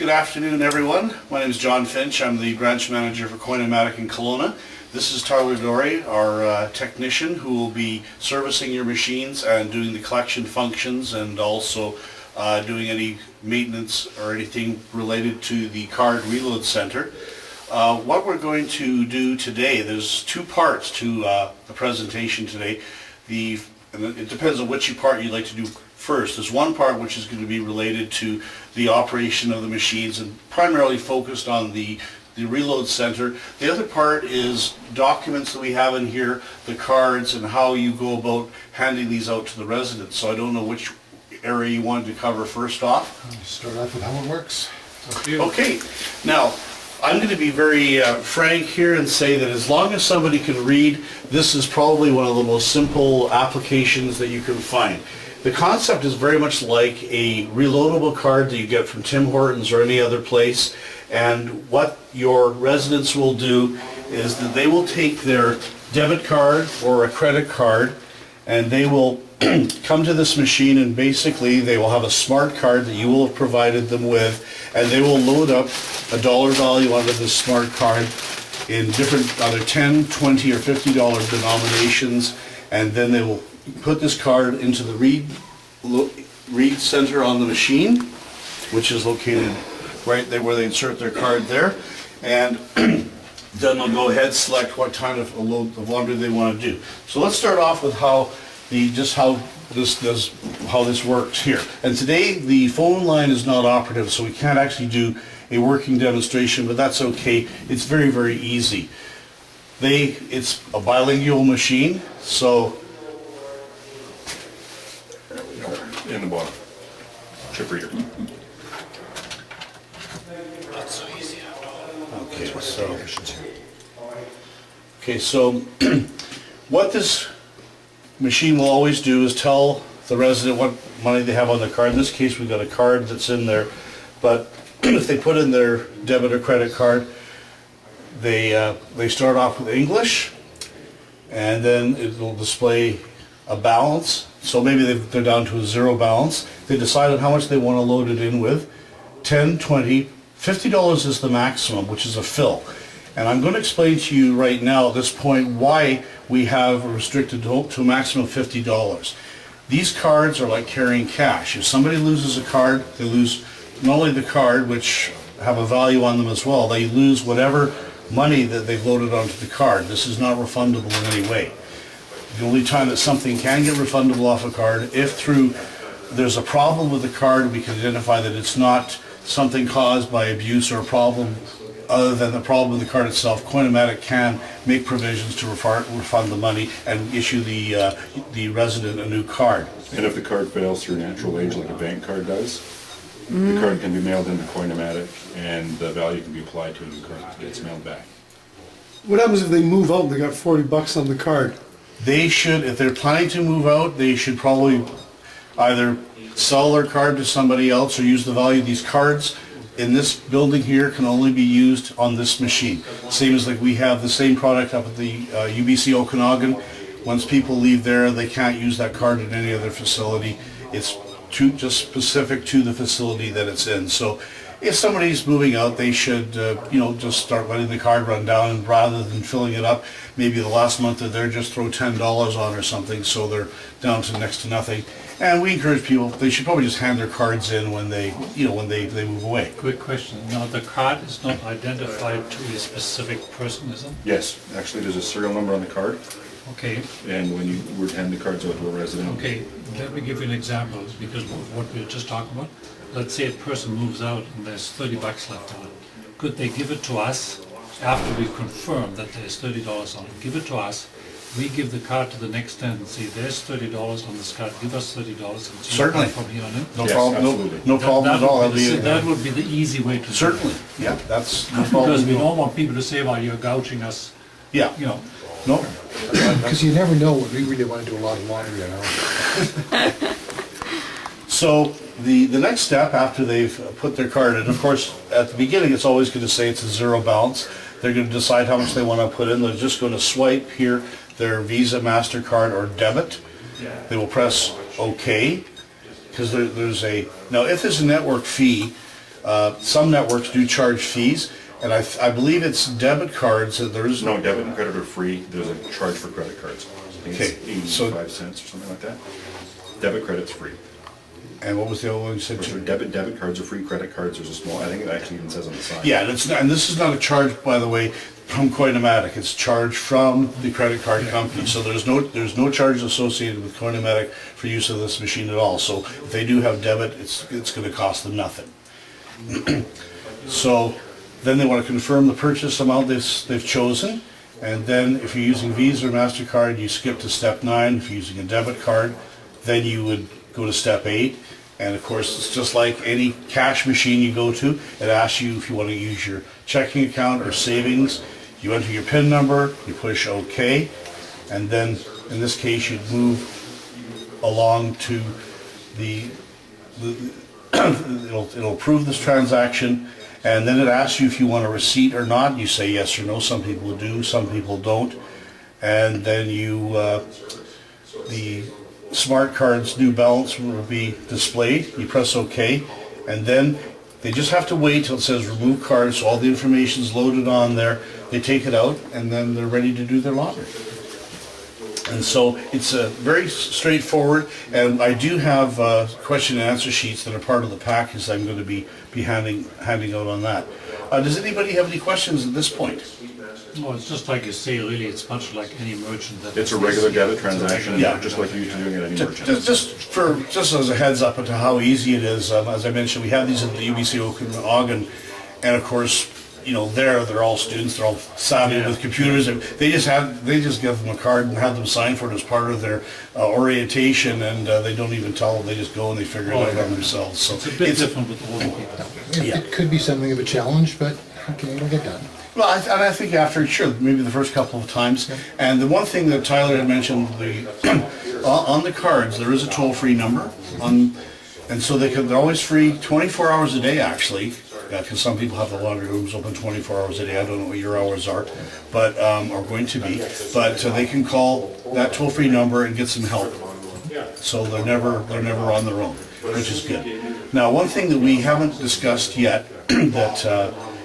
Good afternoon, everyone. My name is John Finch. I'm the branch manager for Coinomatic in Kelowna. This is Tyler Dory, our technician, who will be servicing your machines and doing the collection functions and also doing any maintenance or anything related to the card reload center. What we're going to do today, there's two parts to the presentation today. And it depends on which part you'd like to do first. There's one part which is going to be related to the operation of the machines and primarily focused on the reload center. The other part is documents that we have in here, the cards, and how you go about handing these out to the residents. So I don't know which area you wanted to cover first off. Start off with how it works. Okay, now I'm going to be very frank here and say that as long as somebody can read, this is probably one of the most simple applications that you can find. The concept is very much like a reloadable card that you get from Tim Hortons or any other place, and what your residents will do is that they will take their debit card or a credit card and they will come to this machine, and basically they will have a smart card that you will have provided them with, and they will load up a dollar value onto this smart card in different either $10, $20 or $50 denominations, and then they will put this card into the read center on the machine, which is located right there where they insert their card there, and then they'll go ahead, select what kind of a load of laundry they want to do. So let's start off with how this works here. And today the phone line is not operative, so we can't actually do a working demonstration, but that's okay. It's very, very easy. It's a bilingual machine, so in the bottom. Chip reader. That's so easy. Okay, so what this machine will always do is tell the resident what money they have on their card. In this case, we've got a card that's in there, but if they put in their debit or credit card, they start off with English, and then it will display a balance. So maybe they're down to a zero balance. They decide on how much they want to load it in with. 10, 20, $50 is the maximum, which is a fill. And I'm going to explain to you right now at this point why we have restricted to a maximum of $50. These cards are like carrying cash. If somebody loses a card, they lose not only the card, which have a value on them as well, they lose whatever money that they've loaded onto the card. This is not refundable in any way. The only time that something can get refundable off a card, if there's a problem with the card, we can identify that it's not something caused by abuse or a problem other than the problem with the card itself. Coinomatic can make provisions to refund the money and issue the resident a new card. And if the card fails through natural age like a bank card does, the card can be mailed into Coinomatic and the value can be applied to a new card that gets mailed back. What happens if they move out and they got $40 on the card? They should, if they're planning to move out, they should probably either sell their card to somebody else or use the value of these cards in this building here can only be used on this machine. Same as like we have the same product up at the UBC Okanagan. Once people leave there, they can't use that card in any other facility. It's just specific to the facility that it's in. So if somebody's moving out, they should just start letting the card run down, and rather than filling it up, maybe the last month they're there, just throw $10 on or something, so they're down to next to nothing. And we encourage people, they should probably just hand their cards in when they move away. Quick question. Now, the card is not identified to a specific person, is it? Yes, actually there's a serial number on the card, Okay. and when you would hand the cards out to a resident. Okay, let me give you an example, because of what we were just talking about. Let's say a person moves out and there's $30 left on it. Could they give it to us after we confirm that there's $30 on it? Give it to us. We give the card to the next tenant and say, there's $30 on this card, give us $30 and see Certainly. from here on in. No Yes, problem. absolutely. No problem at all. That would be the easy way to do it. Certainly. Yeah, that's no problem. Because we don't want people to say, well, you're gouging us, Yeah. you know. No. Because you never know when we really want to do a lot of laundry, you know. So the next step after they've put their card in, of course, at the beginning it's always going to say it's a zero balance. They're going to decide how much they want to put in. They're just going to swipe here their Visa, MasterCard, or debit. They will press OK, because there's a, now if there's a network fee, Some networks do charge fees, and I believe it's debit cards that there is No, debit and credit are free. There's a charge for credit cards. I think Okay, it's so- 85 cents or something like that. Debit credit's free. And what was the other one you said? So debit cards are free, credit cards, there's a small, I think it actually even says on the side. Yeah, and it's not, and this is not a charge, by the way, from Coinomatic. It's charged from the credit card company. So there's no charge associated with Coinomatic for use of this machine at all. So if they do have debit, it's going to cost them nothing. So then they want to confirm the purchase amount they've chosen. And then if you're using Visa or MasterCard, you skip to step 9. If you're using a debit card, then you would go to step 8. And of course, it's just like any cash machine you go to. It asks you if you want to use your checking account or savings. You enter your PIN number, you push OK, and then in this case you'd move along to it'll approve this transaction, and then it asks you if you want a receipt or not. You say yes or no. Some people do, some people don't. And then the smart card's new balance will be displayed. You press OK, and then they just have to wait till it says remove card, so all the information's loaded on there. They take it out, and then they're ready to do their lottery. And so it's very straightforward, and I do have question and answer sheets that are part of the package I'm going to be handing out on that. Does anybody have any questions at this point? No, it's just like you say, really, it's much like any merchant that... It's a regular debit transaction, Yeah. just like you're used to doing it at any merchant. Just as a heads up to how easy it is, as I mentioned, we have these at the UBC Okanagan, and of course, you know, they're all students, they're all savvy Yeah. with computers, and they just give them a card and have them sign for it as part of their orientation, and they don't even tell them, they just go and they figure it out on themselves. So It's a bit different with older people. Yeah. It could be something of a challenge, but okay, it'll get done. Well, I think after, sure, maybe the first couple of times. And the one thing that Tyler had mentioned, on the cards, there is a toll-free number. And so they're always free 24 hours a day, actually, because some people have the laundry rooms open 24 hours a day. I don't know what your hours are, but are going to be. But they can call that toll-free number and get some help. So they're never on their own, which is good. Now, one thing that we haven't discussed yet that